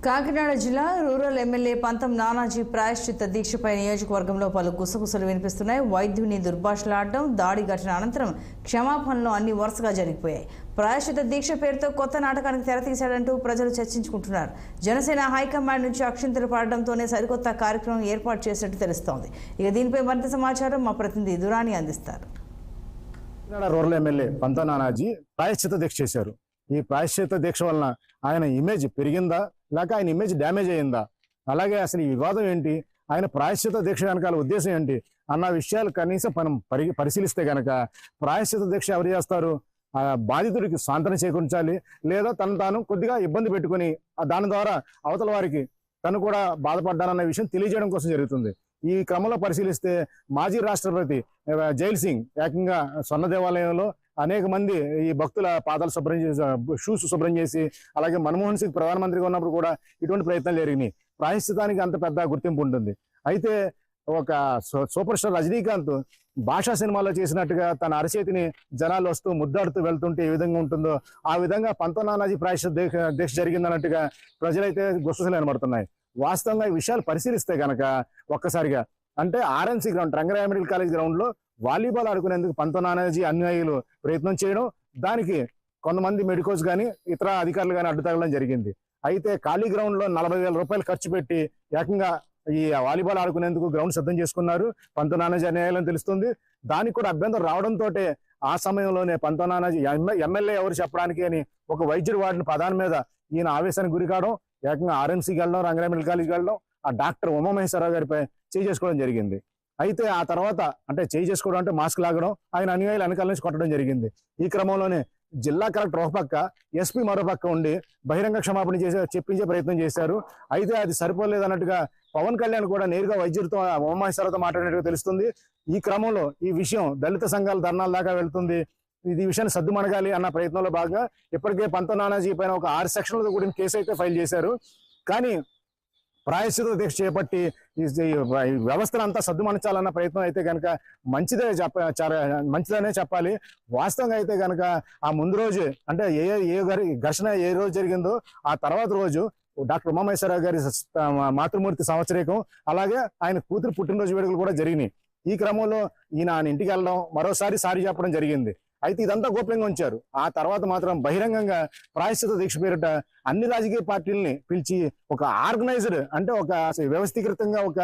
కాకినాడ జిల్లా rural MLA పంతం నానాజీ ప్రాయశ్చిత్త దీక్షపై నియోజకవర్గంలో పలు గుసగుసలు వినిపిస్తున్నాయి. వైద్యుని దుర్భాషలాడడం, దాడి ఘటన అనంతరం క్షమాపణలు అన్ని వరుసగా జరిగిపోయాయి. ప్రాయశ్చిత్త దీక్ష పేరుతో కొత్త నాటకానికి తెరతీశాడంటూ ప్రజలు చర్చించుకుంటున్నారు. జనసేన హైకమాండ్ నుంచి అక్షింతలు పడడంతోనే సరికొత్త కార్యక్రమం ఏర్పాటు చేసినట్టు తెలుస్తోంది. ఇక దీనిపై మరింత సమాచారం మా ప్రతినిధి దురాని అందిస్తారు. రూరల్ ఎమ్మెల్యే పంతం నానాజీ ప్రాయశ్చిత్త దీక్ష చేశారు. ఈ ప్రాయశ్చిత్త దీక్ష వలన ఆయన ఇమేజ్ పెరిగిందా లేక ఆయన ఇమేజ్ డ్యామేజ్ అయ్యిందా, అలాగే అసలు ఈ వివాదం ఏంటి, ఆయన ప్రాయశ్చిత్త దీక్ష వెనకాల ఉద్దేశం ఏంటి అన్న విషయాలు కనీసం మనం పరిశీలిస్తే కనుక ప్రాయశ్చిత్త దీక్ష ఎవరు చేస్తారు? ఆ బాధితుడికి సాంత్వన చేకూర్చాలి, లేదా తను తాను కొద్దిగా ఇబ్బంది పెట్టుకుని దాని ద్వారా అవతల వారికి తను కూడా బాధపడ్డానన్న విషయం తెలియజేయడం కోసం జరుగుతుంది. ఈ క్రమంలో పరిశీలిస్తే మాజీ రాష్ట్రపతి జైల్ సింగ్ ఏకంగా స్వర్ణ దేవాలయంలో అనేక మంది ఈ భక్తుల పాదాలు శుభ్రం చేసి, షూస్ శుభ్రం చేసి, అలాగే మన్మోహన్ సింగ్ ప్రధానమంత్రిగా ఉన్నప్పుడు కూడా ఇటువంటి ప్రయత్నాలు జరిగినాయి. ప్రాయశ్చితానికి అంత పెద్ద గుర్తింపు ఉంటుంది. అయితే ఒక సూపర్ స్టార్ రజనీకాంత్ భాషా సినిమాలో చేసినట్టుగా తన అరచేతిని జనాలు వస్తూ ముద్దాడుతూ వెళ్తుంటే ఏ విధంగా ఉంటుందో ఆ విధంగా పంతం నానాజీ ప్రాయశ్చిత్త దీక్ష జరిగిందన్నట్టుగా ప్రజలైతే గుసగుసలు కనబడుతున్నాయి. వాస్తవంగా ఈ విషయాలు పరిశీలిస్తే కనుక ఒక్కసారిగా అంటే RNC ground, Rangaraya medical college ground లో వాలీబాల్ ఆడుకునేందుకు పంతం నానాజీ అనుయాయులు ప్రయత్నం చేయడం, దానికి కొంతమంది మెడికోస్ కానీ ఇతర అధికారులు కానీ అడ్డు తగలడం జరిగింది. అయితే ఖాళీ గ్రౌండ్ లో 40,000 రూపాయలు ఖర్చు పెట్టి ఏకంగా ఈ వాలీబాల్ ఆడుకునేందుకు గ్రౌండ్ సిద్ధం చేసుకున్నారు పంతం నానాజీ అనుయాయులని తెలుస్తుంది. దానికి కూడా అభ్యంతరం రావడంతో ఆ సమయంలోనే పంతం నానాజీ ఎమ్మెల్యే ఎవరు చెప్పడానికి అని ఒక వైద్యుడు వాడిన పదాన్ని మీద ఈయన ఆవేశానికి గురి కావడం, ఏకంగా ఆర్ఎంసీకి వెళ్ళడం, రంగరాయ మెడికల్ కాలేజ్కి వెళ్ళడం, ఆ డాక్టర్ ఉమామహేశ్వరరావు గారిపై చేయి చేసుకోవడం జరిగింది. అయితే ఆ తర్వాత అంటే చేయి చేసుకోవడం అంటే మాస్క్ లాగడం, ఆయన అనుయాయులు వెనకాల నుంచి కొట్టడం జరిగింది. ఈ క్రమంలోనే జిల్లా కలెక్టర్ ఒక పక్క, ఎస్పీ మరో పక్క ఉండి బహిరంగ క్షమాపణ చెప్పించే ప్రయత్నం చేశారు. అయితే అది సరిపోలేదు అన్నట్టుగా పవన్ కళ్యాణ్ కూడా నేరుగా వైద్యుడితో ఉమామహేశ్వరరావుతో మాట్లాడినట్టుగా తెలుస్తుంది. ఈ క్రమంలో ఈ విషయం దళిత సంఘాల ధర్నాల దాకా వెళ్తుంది. ఈ విషయాన్ని సద్దుమణగాలి అన్న ప్రయత్నంలో భాగంగా ఇప్పటికే పంతం నానాజీ పైన ఒక 6 సెక్షన్లతో కూడిన కేసు అయితే ఫైల్ చేశారు. కానీ ప్రాయశ్చిత్త దీక్ష చేపట్టి ఈ వ్యవస్థను అంతా సద్దుమణచాలన్న ప్రయత్నం అయితే కనుక మంచిదనే చెప్పాలి. వాస్తవంగా అయితే కనుక ఆ ముందు రోజు అంటే ఏ ఘర్షణ ఏ రోజు జరిగిందో ఆ తర్వాత రోజు డాక్టర్ ఉమామహేశ్వరరావు గారి మాతృమూర్తి సంవత్సరీకం, అలాగే ఆయన కూతురు పుట్టినరోజు వేడుకలు కూడా జరిగినాయి. ఈ క్రమంలో ఈయన ఆయన ఇంటికి వెళ్ళడం, మరోసారి సారీ చెప్పడం జరిగింది. అయితే ఇదంతా గోప్యంగా ఉంచారు. ఆ తర్వాత మాత్రం బహిరంగంగా ప్రాయశ్చిత్త దీక్ష పేరిట అన్ని రాజకీయ పార్టీలని పిలిచి ఒక ఆర్గనైజ్డ్ అంటే ఒక వ్యవస్థీకృతంగా ఒక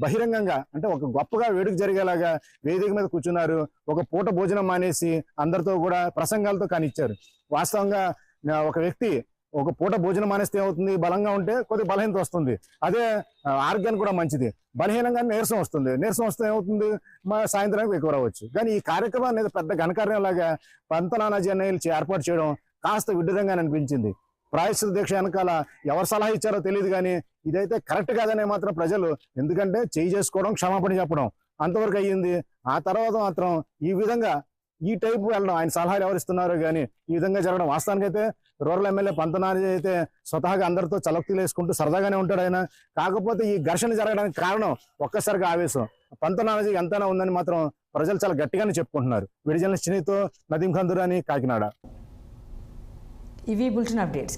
బహిరంగంగా అంటే ఒక గొప్పగా వేడుక జరిగేలాగా వేదిక మీద కూర్చున్నారు. ఒక పూట భోజనం మానేసి అందరితో కూడా ప్రసంగాలతో కానిచ్చారు. వాస్తవంగా ఒక వ్యక్తి ఒక పూట భోజనం మానేస్తే ఏమవుతుంది? బలంగా ఉంటే కొద్దిగా బలహీనత వస్తుంది. అదే ఆరోగ్యానికి కూడా మంచిది. బలహీనంగా నీరసం వస్తుంది. నీరసం వస్తే ఏమవుతుంది? సాయంత్రానికి ఎక్కువ రావచ్చు. కానీ ఈ కార్యక్రమం అనేది పెద్ద ఘనకార్యం లాగా పంతం నానాజీ అన్నయ్యలు ఏర్పాటు చేయడం కాస్త విడ్డూరంగా అనిపించింది. ప్రాయశ్చిత్త దీక్ష వెనకాల ఎవరు సలహా ఇచ్చారో తెలియదు, కానీ ఇదైతే కరెక్ట్ కాదనే మాత్రం ప్రజలు, ఎందుకంటే చేయి చేసుకోవడం, క్షమాపణ చెప్పడం అంతవరకు అయ్యింది. ఆ తర్వాత మాత్రం ఈ విధంగా ఈ టైపు వెళ్ళడం, ఆయన సలహాలు ఎవరిస్తున్నారో కానీ ఈ విధంగా జరగడం వాస్తవానికి అయితే రూరల్ ఎమ్మెల్యే పంతం నానాజీ అయితే స్వతహాగా అందరితో చలక్తులు వేసుకుంటూ సరదాగానే ఉంటాడు ఆయన. కాకపోతే ఈ ఘర్షణ జరగడానికి కారణం ఒక్కసారిగా ఆవేశం. పంతం నానాజీ ఎంతైనా ఉందని మాత్రం ప్రజలు చాలా గట్టిగానే చెప్పుకుంటున్నారు. విడిజన చినితో నదీం ఖందురాని, కాకినాడ. ఇవి బులెటిన్ అప్డేట్స్.